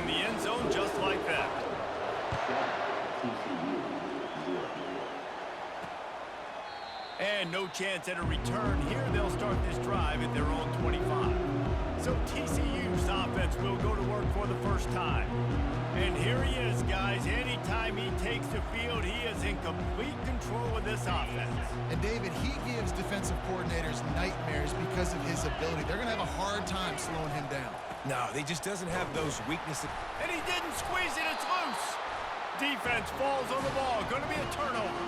in the end zone just like that. And no chance at a return here. They'll start this drive at their own 25. So TCU's offense will go to work for the first time. And here he is, guys. Anytime he takes the field, he is in complete control of this offense. And David, he gives defensive coordinators nightmares because of his ability. They're going to have a hard time slowing him down. No, he just doesn't have those weaknesses. And he didn't squeeze it. It's loose. Defense falls on the ball. Going to be a turnover.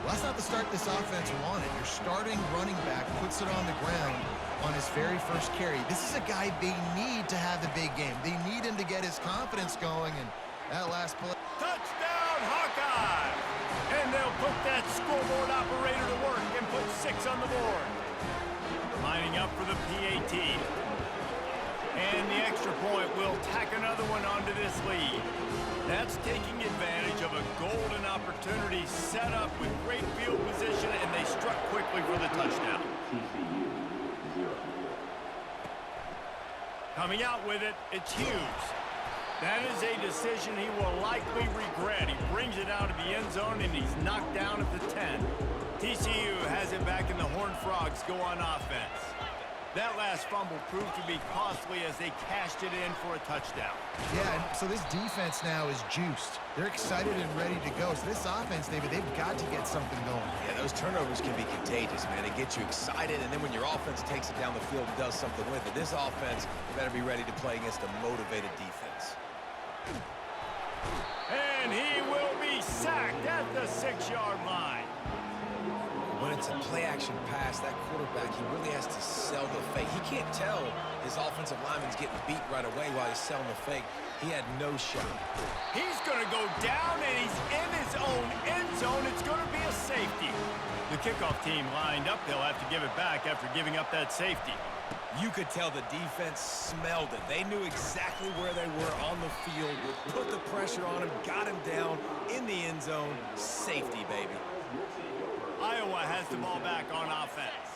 Well, that's not the start this offense wanted. Your starting running back puts it on the ground on his very first carry. This is a guy they need to have the big game. They need him to get his confidence going, and that last play. Touchdown, Hawkeye! And they'll put that scoreboard operator to work and put 6 on the board. Lining up for the PAT. And the extra point will tack another one onto this lead. That's taking advantage of a golden opportunity set up with great field position, and they struck quickly for the touchdown. Coming out with it, it's Hughes. That is a decision he will likely regret. He brings it out of the end zone, and he's knocked down at the 10. TCU has it back, and the Horned Frogs go on offense. That last fumble proved to be costly as they cashed it in for a touchdown. Yeah, and so this defense now is juiced. They're excited and ready to go. So this offense, David, they've got to get something going. Yeah, those turnovers can be contagious, man. They get you excited, and then when your offense takes it down the field and does something with it, this offense better be ready to play against a motivated defense. And he will be sacked at the 6-yard line. When it's a play-action pass, that quarterback, he really has to sell the fake. He can't tell his offensive lineman's getting beat right away while he's selling the fake. He had no shot. He's going to go down, and he's in his own end zone. It's going to be a safety. The kickoff team lined up. They'll have to give it back after giving up that safety. You could tell the defense smelled it. They knew exactly where they were on the field, put the pressure on him, got him down in the end zone. Safety, baby. Iowa has the ball back on offense.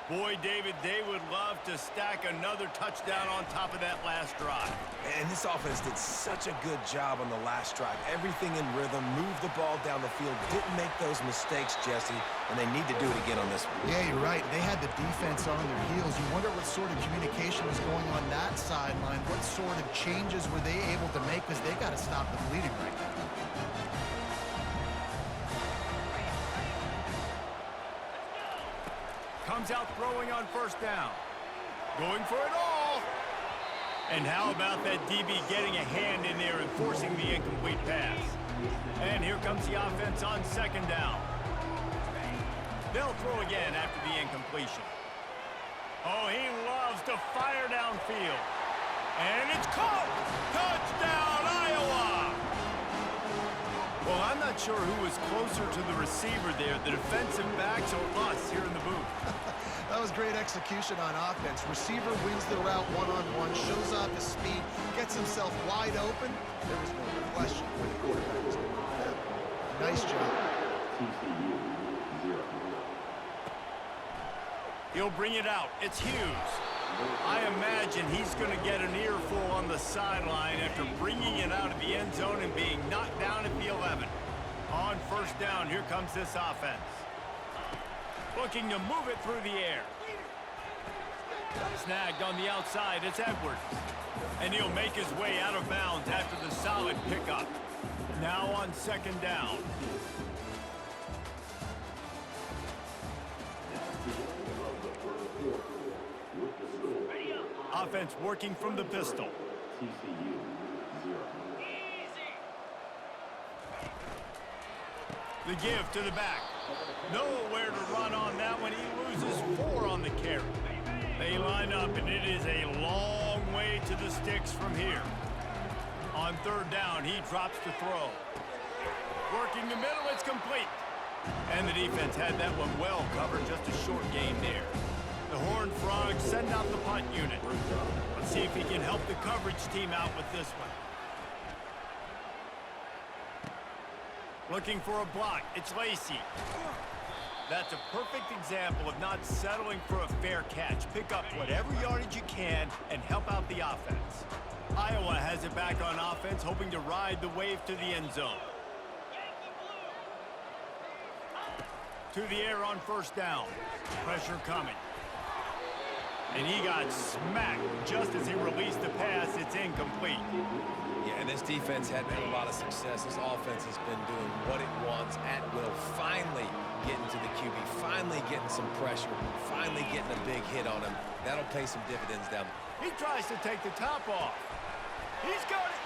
Boy, David, they would love to stack another touchdown on top of that last drive. And this offense did such a good job on the last drive. Everything in rhythm, moved the ball down the field, didn't make those mistakes, Jesse, and they need to do it again on this one. Yeah, you're right. They had the defense on their heels. You wonder what sort of communication was going on that sideline. What sort of changes were they able to make, because they got to stop the bleeding right now. Comes out throwing on first down. Going for it all. And how about that DB getting a hand in there and forcing the incomplete pass? And here comes the offense on second down. They'll throw again after the incompletion. Oh, he loves to fire downfield. And it's caught! Touchdown, Iowa! Well, I'm not sure who was closer to the receiver there, the defensive backs or us here in the booth. That was great execution on offense. Receiver wins the route one-on-one, shows off his speed, gets himself wide open. There was no question where the quarterback was going with that. Nice job. He'll bring it out. It's Hughes. I imagine he's going to get an earful on the sideline after bringing it out of the end zone and being knocked down at the 11. On first down, here comes this offense. Looking to move it through the air. Snagged on the outside, it's Edwards. And he'll make his way out of bounds after the solid pickup. Now on second down. Offense working from the pistol. The give to the back. Nowhere to run on that one. He loses 4 on the carry. They line up, and it is a long way to the sticks from here. On third down, he drops to throw. Working the middle, it's complete. And the defense had that one well covered. Just a short gain there. The Horned Frogs send out the punt unit. Let's see if he can help the coverage team out with this one. Looking for a block. It's Lacey. That's a perfect example of not settling for a fair catch. Pick up whatever yardage you can and help out the offense. Iowa has it back on offense, hoping to ride the wave to the end zone. To the air on first down. Pressure coming. And he got smacked just as he released the pass. It's incomplete. Yeah, and this defense had a lot of success. This offense has been doing what it wants at will. Finally getting to the QB, finally getting some pressure, finally getting a big hit on him. That'll pay some dividends down. He tries to take the top off. He's got it.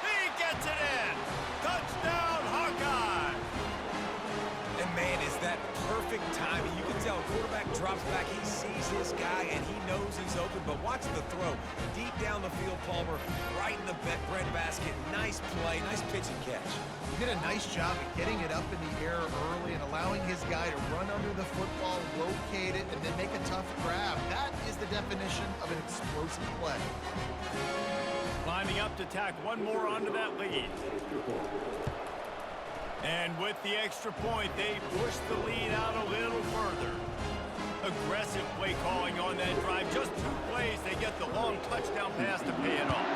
He gets it in. Touchdown, Hawkeye. And man, is that perfect timing. You can tell quarterback drops back. He sees his guy, and he knows he's open. But watch the throw. Deep down the field, Palmer, right in the bread basket. Nice play, nice pitch and catch. He did a nice job of getting it up in the air early and allowing his guy to run under the football, locate it, and then make a tough grab. That is the definition of an explosive play. Lining up to tack one more onto that lead. And with the extra point, they push the lead out a little further. Aggressive play calling on that drive. Just 2 plays, they get the long touchdown pass to pay it off.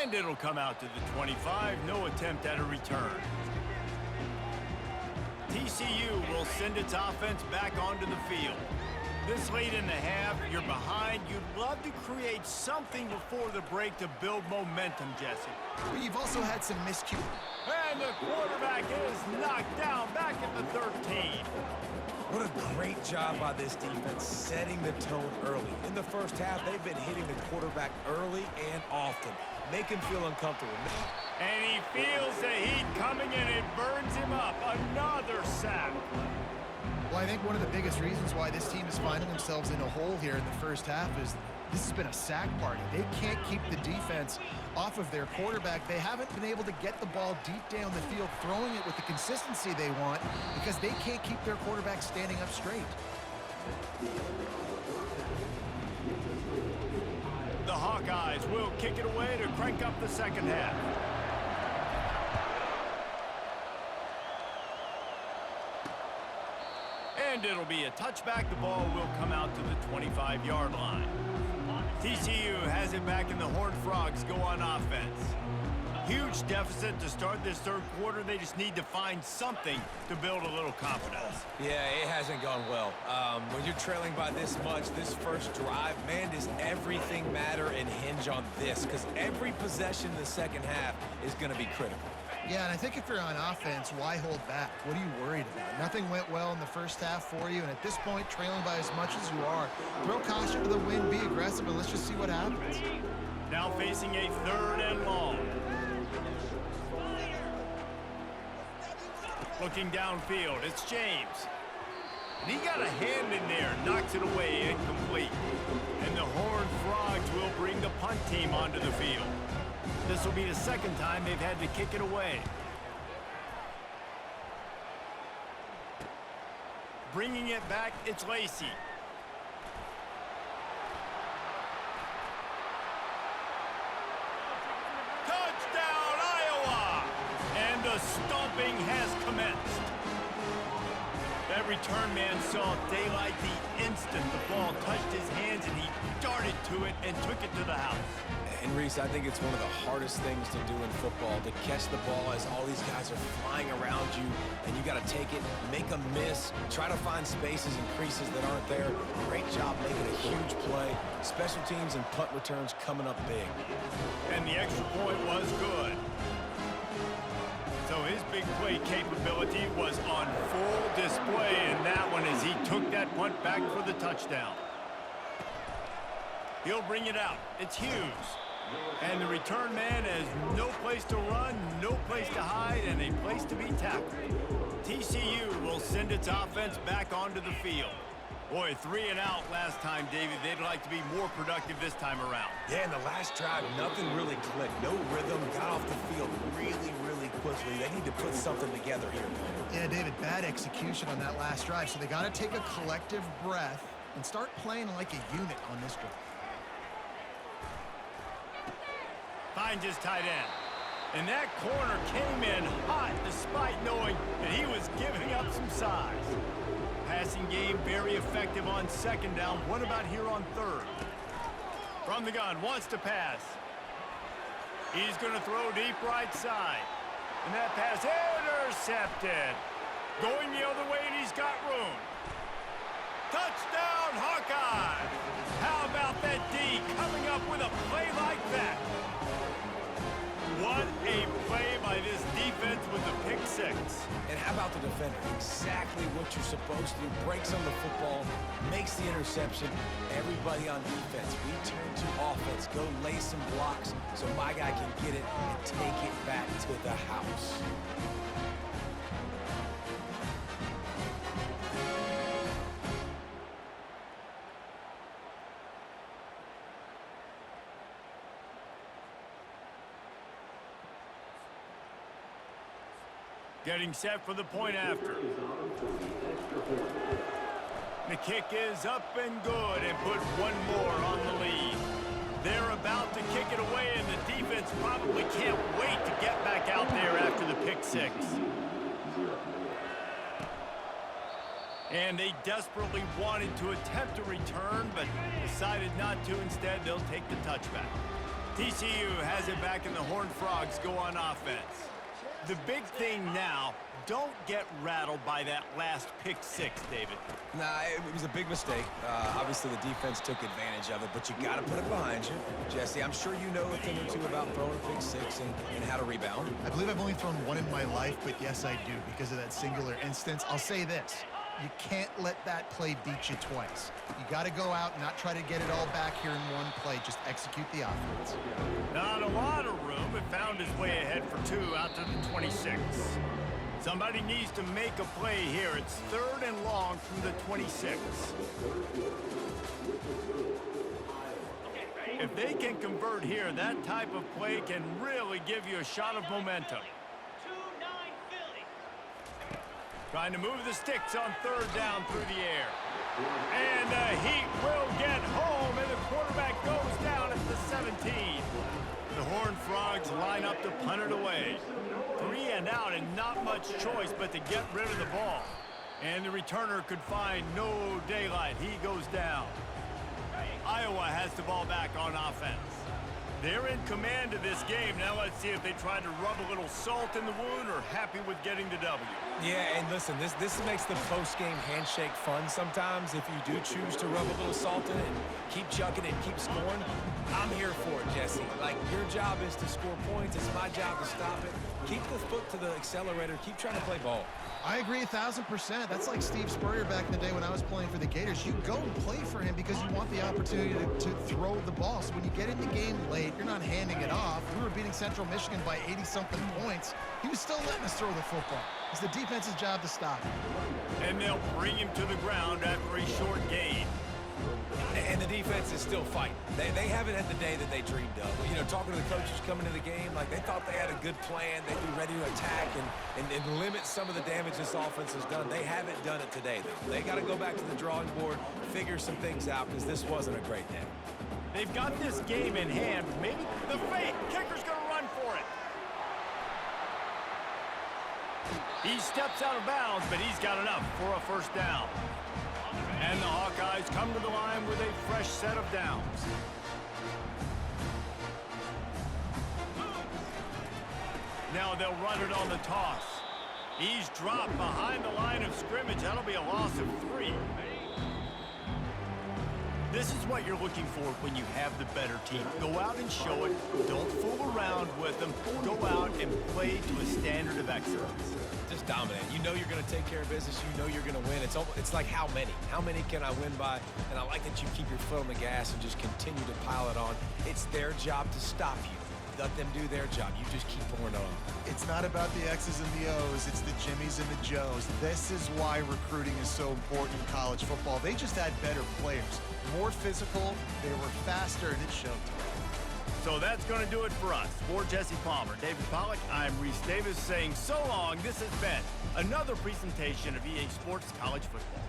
And it'll come out to the 25. No attempt at a return. TCU will send its offense back onto the field. This late in the half, you're behind. You'd love to create something before the break to build momentum, Jesse. But you've also had some miscues. And the quarterback is knocked down back at the 13. What a great job by this defense setting the tone early. In the first half, they've been hitting the quarterback early and often. Make him feel uncomfortable. And he feels the heat coming and it burns him up. Another sack. Well, I think one of the biggest reasons why this team is finding themselves in a hole here in the first half is this has been a sack party. They can't keep the defense off of their quarterback. They haven't been able to get the ball deep down the field, throwing it with the consistency they want because they can't keep their quarterback standing up straight. The Hawkeyes will kick it away to crank up the second half. And it'll be a touchback. The ball will come out to the 25-yard line. TCU has it back in the Horned Frogs go on offense. Huge deficit to start this third quarter. They just need to find something to build a little confidence. Yeah, it hasn't gone well. When you're trailing by this much, this first drive, man, does everything matter and hinge on this? Because every possession in the second half is going to be critical. Yeah, and I think if you're on offense, why hold back? What are you worried about? Nothing went well in the first half for you, and at this point, trailing by as much as you are, throw caution to the wind, be aggressive, and let's just see what happens. Now facing a 3rd and long. Looking downfield, it's James. And he got a hand in there, knocks it away, incomplete. And the Horned Frogs will bring the punt team onto the field. This will be the second time they've had to kick it away. Bringing it back, it's Lacey. Touchdown, Iowa! And the stomping has commenced. That return man saw daylight the instant the ball touched his hands, and he darted to it and took it to the house. And Reese, I think it's one of the hardest things to do in football, to catch the ball as all these guys are flying around you, and you got to take it, make a miss, try to find spaces and creases that aren't there. Great job making a huge play. Special teams and punt returns coming up big. And the extra point was good. So his big play capability was on full display in that one as he took that punt back for the touchdown. He'll bring it out. It's Hughes. And the return man has no place to run, no place to hide, and a place to be tackled. TCU will send its offense back onto the field. Boy, 3 and out last time, David. They'd like to be more productive this time around. Yeah, in the last drive, nothing really clicked. No rhythm, got off the field really quickly. They need to put something together here. Yeah, David, bad execution on that last drive, so they got to take a collective breath and start playing like a unit on this drive. Finds his tight end. And that corner came in hot despite knowing that he was giving up some size. Passing game very effective on second down. What about here on third? From the gun, wants to pass. He's going to throw deep right side. And that pass intercepted. Going the other way, and he's got room. Touchdown, Hawkeye! How about that D coming up with a play like that? What a play by this defense with the pick six. And how about the defender? Exactly what you're supposed to do. Breaks on the football, makes the interception. Everybody on defense, we turn to offense. Go lay some blocks so my guy can get it and take it back to the house. Getting set for the point after. The kick is up and good and put one more on the lead. They're about to kick it away, and the defense probably can't wait to get back out there after the pick six. And they desperately wanted to attempt a return, but decided not to. Instead, they'll take the touchback. TCU has it back, and the Horned Frogs go on offense. The big thing now, don't get rattled by that last pick six, David. Nah, it was a big mistake. Obviously, the defense took advantage of it, but you got to put it behind you. Jesse, I'm sure you know a thing or two about throwing a pick six and how to rebound. I believe I've only thrown one in my life, but yes, I do, because of that singular instance. I'll say this. You can't let that play beat you twice. You got to go out and not try to get it all back here in one play. Just execute the offense. Not a lot of room. It found his way ahead for two out to the 26. Somebody needs to make a play here. It's third and long from the 26. If they can convert here, that type of play can really give you a shot of momentum. Trying to move the sticks on third down through the air. And the Heat will get home, and the quarterback goes down at the 17. The Horned Frogs line up to punt it away. 3 and out, and not much choice but to get rid of the ball. And the returner could find no daylight. He goes down. Iowa has the ball back on offense. They're in command of this game. Now let's see if they try to rub a little salt in the wound or happy with getting the W. Yeah, and listen, this makes the post-game handshake fun sometimes. If you do choose to rub a little salt in it and keep chucking and keep scoring, I'm here for it, Jesse. Like, your job is to score points. It's my job to stop it. Keep the foot to the accelerator. Keep trying to play ball. I agree 1,000%. That's like Steve Spurrier back in the day when I was playing for the Gators. You go and play for him because you want the opportunity to throw the ball. So when you get in the game late, you're not handing it off. We were beating Central Michigan by 80-something points. He was still letting us throw the football. It's the defense's job to stop him. And they'll bring him to the ground after a short gain. And the defense is still fighting. They haven't had the day that they dreamed of. You know, talking to the coaches coming to the game, like they thought they had a good plan. They'd be ready to attack and limit some of the damage this offense has done. They haven't done it today, though. They got to go back to the drawing board, figure some things out, because this wasn't a great day. They've got this game in hand. Maybe the fake. Kicker's going to run for it. He steps out of bounds, but he's got enough for a first down. And the Hawkeyes come to the line with a fresh set of downs. Now they'll run it on the toss. He's dropped behind the line of scrimmage. That'll be a loss of 3. This is what you're looking for when you have the better team. Go out and show it. Don't fool around with them. Go out and play to a standard of excellence. Just dominate. You know you're going to take care of business. You know you're going to win. It's like how many? How many can I win by? And I like that you keep your foot on the gas and just continue to pile it on. It's their job to stop you. Let them do their job. You just keep pouring it on. It's not about the X's and the O's. It's the Jimmies and the Joes. This is why recruiting is so important in college football. They just had better players. More physical, they were faster, and it showed today. So that's going to do it for us. For Jesse Palmer, David Pollack, I'm Reese Davis saying so long. This has been another presentation of EA Sports College Football.